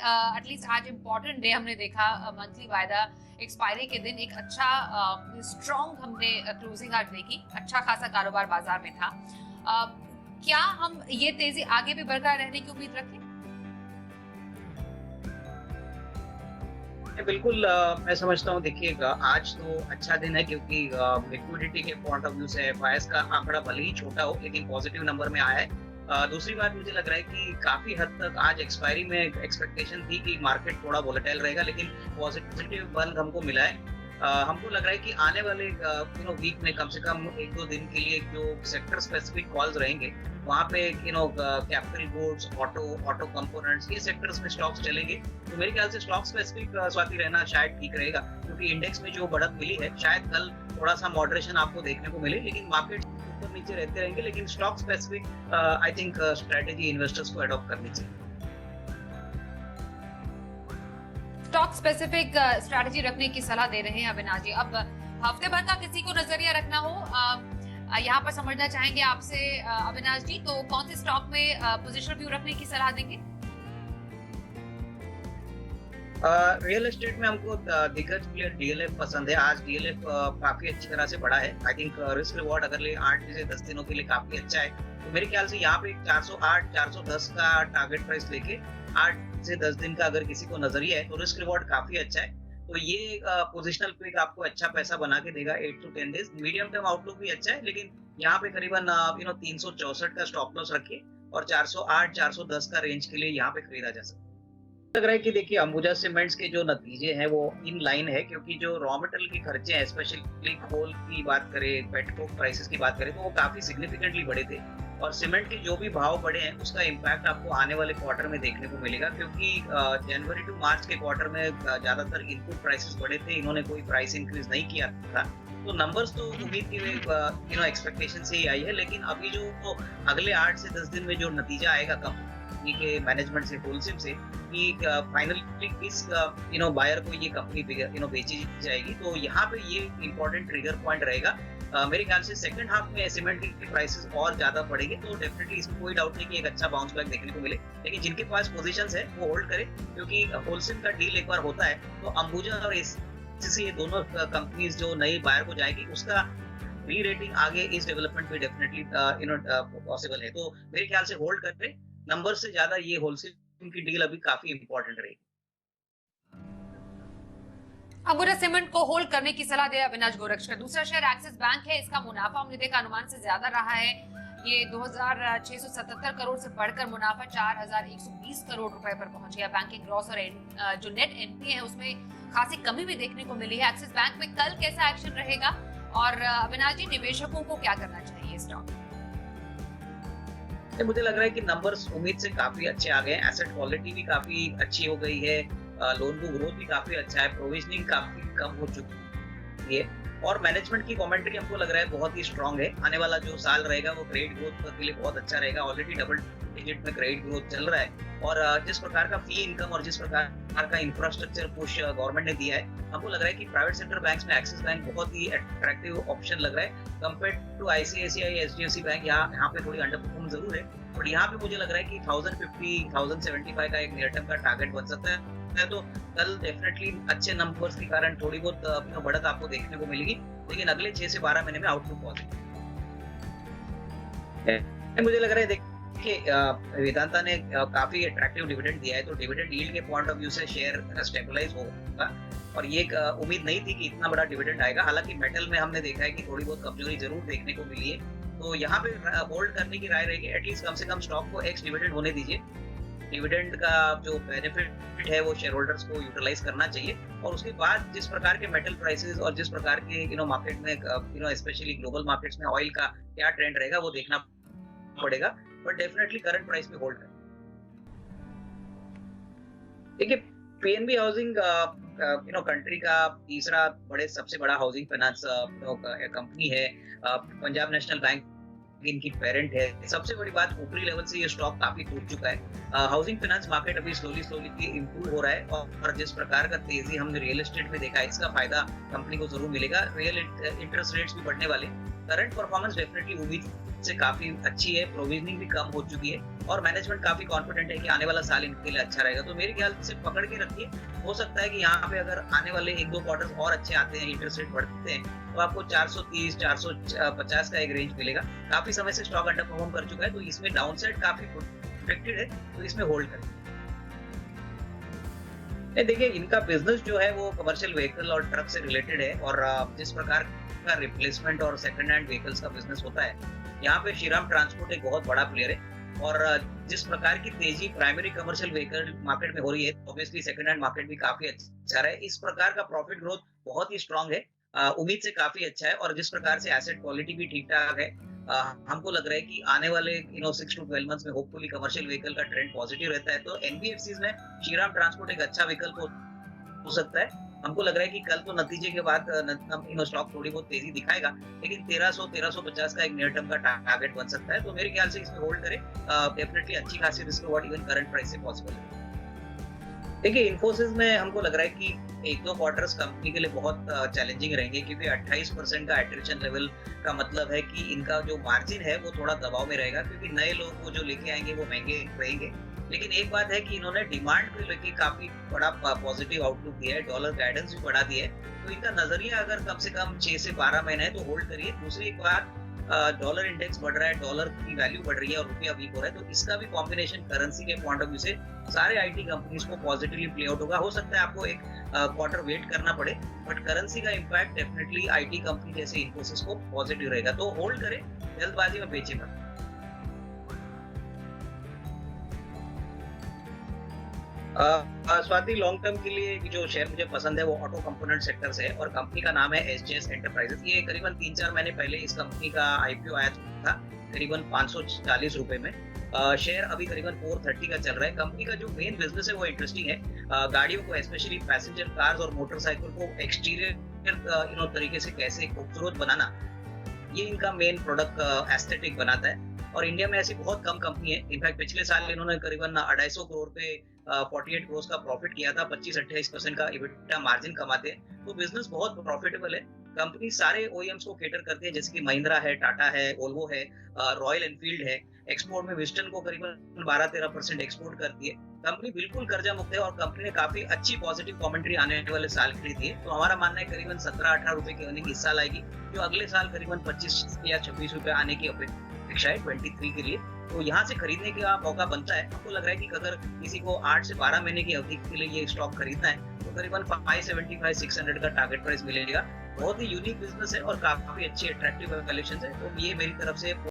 At least आज important day हमने देखा, मंथली वायदा एक्सपायरी के दिन एक अच्छा स्ट्रॉन्ग हमने क्लोजिंग आज देखी, अच्छा खासा कारोबार बाजार में था। क्या हम ये तेजी आगे भी बरकरार रहने की उम्मीद रखें? बिल्कुल मैं समझता हूँ। देखिए आज तो अच्छा दिन है क्योंकि लिक्विडिटी के पॉइंट ऑफ व्यू से एफआईएस का आंकड़ा भले ही छोटा हो लेकिन पॉजिटिव नंबर में आया है। दूसरी बात मुझे लग रहा है कि काफी हद तक आज एक्सपायरी में एक्सपेक्टेशन थी कि मार्केट थोड़ा वोलेटाइल रहेगा लेकिन पॉजिटिव बल हमको मिला है। हमको लग रहा है कि आने वाले वीक में कम से कम 1-2 दिन के लिए जो सेक्टर स्पेसिफिक कॉल्स रहेंगे वहाँ पे कैपिटल गुड्स, ऑटो कंपोनेंट्स, ये सेक्टर्स में स्टॉक्स चलेंगे। तो मेरे ख्याल से स्टॉक स्पेसिफिक स्वाति रहना शायद ठीक रहेगा क्योंकि इंडेक्स में जो बढ़त मिली है शायद कल थोड़ा सा मॉडरेशन आपको देखने को मिले लेकिन मार्केट ऊपर नीचे रहते रहेंगे। लेकिन stock specific I think strategy investors को अडॉप्ट करनी चाहिए। स्टॉक स्पेसिफिक स्ट्रैटेजी रखने की सलाह दे रहे हैं अविनाश जी। अब हफ्ते भर का किसी को नजरिया रखना हो, यहाँ पर समझना चाहेंगे आपसे अविनाश जी, तो कौन से स्टॉक में पोजीशन व्यू रखने की सलाह देंगे? रियल एस्टेट में हमको दिग्गज प्लेयर डीएलएफ पसंद है। आज डीएलएफ काफी अच्छी तरह से बढ़ा है। आई थिंक रिस्क रिवॉर्ड अगर 8 से 10 दिनों के लिए काफी अच्छा है। तो मेरे ख्याल से यहाँ पे 408, 410 का टारगेट प्राइस लेके 8 से 10 दिन का अगर किसी को नजरिया है तो रिस्क रिवॉर्ड काफी अच्छा है। तो ये पोजिशनल पिक आपको अच्छा पैसा बना के देगा 8 to 10 days. Medium term outlook भी अच्छा है लेकिन यहाँ पे करीबन 364 का स्टॉप लॉस रखिए और 408, 410 का रेंज के लिए यहाँ पे खरीदा जा सकता है। लग रहा है कि देखिए अंबुजा सीमेंट्स के जो नतीजे हैं वो इन लाइन है क्योंकि जो रॉ मटेरियल के खर्चे हैं, स्पेशली कोल की बात करें, पेट्रोल प्राइसेस की बात करें तो वो काफी सिग्निफिकेंटली बढ़े थे और सीमेंट के जो भी भाव बढ़े हैं उसका इम्पैक्ट आपको आने वाले क्वार्टर में देखने को मिलेगा क्योंकि जनवरी टू मार्च के क्वार्टर में ज्यादातर इनपुट प्राइसेस बढ़े थे, इन्होंने कोई प्राइस इंक्रीज नहीं किया था। तो नंबर्स तो उम्मीद की एक्सपेक्टेशन से ही आई है लेकिन अभी जो अगले 8 से 10 दिन में जो नतीजा आएगा कंपनी के मैनेजमेंट से, होलसेल से, कि फाइनली किस बायर को ये कंपनी बेची जाएगी, तो यहाँ पे ये इंपॉर्टेंट ट्रिगर पॉइंट रहेगा। मेरे ख्याल से सेकंड हाफ में सीमेंट की प्राइसेस और ज्यादा बढ़ेंगे तो डेफिनेटली इसमें कोई डाउट नहीं कि एक अच्छा बाउंस बैक देखने को मिले। लेकिन जिनके पास पोजीशंस है वो होल्ड करें क्योंकि होलसेल का डील एक बार होता है तो अंबुजा और एसीसी, ये दोनों कंपनीज जो नई बायर को जाएगी उसका री रेटिंग आगे इस डेवलपमेंट पे डेफिनेटली पॉसिबल है। तो मेरे ख्याल से होल्ड करते नंबर से ज्यादा ये होलसेल की डील अभी काफी इंपॉर्टेंट रहेगी। अंबुजा सीमेंट को होल्ड करने की सलाह दे अविनाश गोरक्षकर। दूसरा शेयर एक्सिस बैंक है, इसका मुनाफा हमने देखा अनुमान से ज्यादा रहा है। ये 2677 करोड़ से बढ़कर मुनाफा 4120 करोड़ रुपए पर पहुंच गया। बैंक के ग्रॉस और जो नेट एनपीए है उसमें खासी कमी भी देखने को मिली है। एक्सिस बैंक में कल कैसा एक्शन रहेगा और अविनाश जी निवेशकों को क्या करना चाहिए स्टॉक? मुझे लग रहा है कि नंबर्स उम्मीद से काफी अच्छे आ गए हैं। एसेट क्वालिटी भी काफी अच्छी हो गई है, लोन बुक ग्रोथ भी काफी अच्छा है, प्रोविजनिंग काफी कम हो चुकी है और मैनेजमेंट की कमेंट्री हमको लग रहा है बहुत ही स्ट्रांग है। आने वाला जो साल रहेगा वो क्रेडिट ग्रोथ के लिए बहुत अच्छा रहेगा। ऑलरेडी डबल डिजिट में क्रेडिट ग्रोथ चल रहा है और जिस प्रकार का फी इनकम और जिस प्रकार का इंफ्रास्ट्रक्चर पुश गवर्नमेंट ने दिया है, हमको लग रहा है कि प्राइवेट सेक्टर बैंक्स में एक्सिस बैंक बहुत ही अट्रैक्टिव ऑप्शन लग रहा है compare to ICICI, HDFC bank. यहाँ पे थोड़ी अंडर परफॉर्म जरूर है बट यहाँ पे मुझे लग रहा है कि 1050, 1075 का एक नियर टर्म का टारगेट बन सकता है। तो कल डेफिनेटली अच्छे नंबर्स के कारण थोड़ी बहुत बढ़त आपको देखने को मिलेगी लेकिन अगले 6 से 12 महीने में आउटलुक पॉजिटिव है। मुझे लग रहा है देखिए वेदांता ने काफी अट्रैक्टिव डिविडेंड दिया है तो डिविडेंड यील्ड के पॉइंट ऑफ व्यू से शेयर स्टेबलाइज होगा और ये उम्मीद नहीं थी कि इतना बड़ा डिविडेंड आएगा। हालांकि मेटल में हमने देखा है कि थोड़ी बहुत कमजोरी जरूर देखने को मिली है तो यहाँ पे होल्ड करने की राय रहेगी। एटलीस्ट कम से कम स्टॉक को एक्स डिविडेंड होने दीजिए। डिविडेंड का जो बेनिफिट है वो शेयर होल्डर्स को यूटिलाइज करना चाहिए और उसके बाद जिस प्रकार के मेटल प्राइसेस और जिस प्रकार के मार्केट में स्पेशली ग्लोबल मार्केट्स में ऑयल का क्या ट्रेंड रहेगा वो देखना पड़ेगा बट डेफिनेटली करंट प्राइस पे होल्ड करें। देखिए पीएनबी हाउसिंग कंट्री का तीसरा सबसे बड़ा हाउसिंग फाइनेंस कंपनी है। पंजाब नेशनल बैंक इनकी पेरेंट है। सबसे बड़ी बात ऊपरी लेवल से ये स्टॉक काफी टूट चुका है। हाउसिंग फाइनेंस मार्केट अभी स्लोली इंप्रूव हो रहा है और जिस प्रकार का तेजी हमने रियल एस्टेट में देखा इसका फायदा कंपनी को जरूर मिलेगा। रियल इंटरेस्ट रेट्स भी बढ़ने वाले, करंट परफॉर्मेंस डेफिनेटली उम्मीद से काफी अच्छी है, प्रोविजनिंग भी कम हो चुकी है और मैनेजमेंट काफी कॉन्फिडेंट है कि आने वाला साल इनके लिए अच्छा रहेगा। तो मेरे ख्याल से पकड़ के रखिए। हो सकता है कि यहाँ पे अगर आने वाले 1-2 क्वार्टर्स और अच्छे आते हैं, इंटरेस्ट रेट बढ़ते हैं, तो आपको 430 450 का एक रेंज मिलेगा। काफी समय से स्टॉक अंडर परफॉर्म कर चुका है, तो इसमें डाउनसाइड काफी प्रोटेक्टेड है, तो इसमें होल्ड करें। नहीं, देखिए इनका बिजनेस जो है वो कमर्शियल व्हीकल और ट्रक से रिलेटेड है और जिस प्रकार का रिप्लेसमेंट और सेकंड हैंड व्हीकल्स का बिजनेस होता है, यहाँ पे श्रीराम ट्रांसपोर्ट एक बहुत बड़ा प्लेयर है और जिस प्रकार की तेजी प्राइमरी कमर्शियल व्हीकल मार्केट में हो रही है, ऑब्वियसली सेकंड हैंड मार्केट भी काफी अच्छा रहा है। इस प्रकार का प्रॉफिट ग्रोथ बहुत ही स्ट्रांग है, उम्मीद से काफी अच्छा है और जिस प्रकार से एसेट क्वालिटी भी ठीक ठाक है, हमको लग रहा है कि आने वाले 6 to 12 मंथ्स में होपफुली कमर्शियल व्हीकल का ट्रेंड पॉजिटिव रहता है। तो एनबीएफसीज में श्रीराम ट्रांसपोर्ट एक अच्छा विकल्प हो सकता है। हमको लग रहा है कि कल तो नतीजे के बाद स्टॉक थोड़ी बहुत तेजी दिखाएगा, लेकिन 1300-1350 का एक नियर टर्म का टारगेट बन सकता है। तो मेरे ख्याल से इसमें होल्ड करें, डेफिनेटली अच्छी खासी risk reward even current price से पॉसिबल है। देखिए इन्फोसिस में हमको लग रहा है कि 1-2 क्वार्टर्स कंपनी के लिए बहुत चैलेंजिंग रहेंगे, क्योंकि 28% का एट्रिशन लेवल का मतलब है कि इनका जो मार्जिन है वो थोड़ा दबाव में रहेगा, क्योंकि नए लोग वो जो लेके आएंगे वो महंगे रहेंगे। लेकिन एक बात है कि इन्होंने डिमांड को लेके काफी बड़ा पॉजिटिव आउटलुक दिया है, डॉलर गाइडेंस भी बढ़ा दिया है, तो इनका नजरिया अगर कम से कम 6 से 12 महीने है तो होल्ड करिए। दूसरी एक बात, डॉलर इंडेक्स बढ़ रहा है, डॉलर की वैल्यू बढ़ रही है और रुपया वीक हो रहा है, तो इसका भी कॉम्बिनेशन करेंसी के पॉइंट ऑफ व्यू से सारे आईटी कंपनीज को पॉजिटिवली प्ले आउट होगा। हो सकता है आपको एक क्वार्टर वेट करना पड़े, बट करेंसी का इम्पैक्ट डेफिनेटली आईटी कंपनी जैसे इन्फोसिस को पॉजिटिव रहेगा। तो होल्ड करें, जल्दबाजी में बेचे मत। स्वाति, लॉन्ग टर्म के लिए जो शेयर मुझे पसंद है वो ऑटो कंपोनेंट सेक्टर से है और कंपनी का नाम है एसजेएस एंटरप्राइजेस। ये करीबन 3-4 महीने पहले इस कंपनी का आईपीओ आया था, करीबन 540 रुपए में। शेयर अभी करीबन 430 का चल रहा है। कंपनी का जो मेन बिजनेस है वो इंटरेस्टिंग है, गाड़ियों को स्पेशली पैसेंजर कार्स और मोटरसाइकिल को एक्सटीरियर तरीके से कैसे खूबसूरत बनाना, ये इनका मेन प्रोडक्ट एस्थेटिक बनाता है और इंडिया में ऐसी बहुत कम कंपनी है। इनफैक्ट पिछले साल इन्होंने करीबन 250 करोड़ पे 48 करोड़ का प्रॉफिट किया था, 25-28% का इबिटा मार्जिन कमाते हैं, तो बिजनेस बहुत प्रॉफिटेबल है। कंपनी सारे ओईएम्स को केटर करती है, जैसे कि महिंद्रा है, टाटा है, वोल्वो है, रॉयल एनफील्ड है। एक्सपोर्ट में विस्टन को करीबन 12-13% एक्सपोर्ट करती है। कंपनी बिल्कुल कर्जा मुक्त है और कंपनी ने काफी अच्छी पॉजिटिव कमेंट्री आने वाले साल के लिए दी है। तो हमारा मानना है करीबन 17-18 रुपए की अर्निंग इस साल आएगी, जो अगले साल करीबन 25 या 26 रुपए आने की अपेक्षा है 23 के लिए। तो यहाँ से खरीदने का मौका बनता है। आपको लग रहा है कि अगर किसी को 8 से 12 महीने की अवधि के लिए ये स्टॉक खरीदना है तो करीबन 575-600 का टारगेट प्राइस मिलेगा। बहुत ही यूनिक बिजनेस है और काफी अच्छी अट्रैक्टिव वैल्यूएशन है। तो ये मेरी तरफ से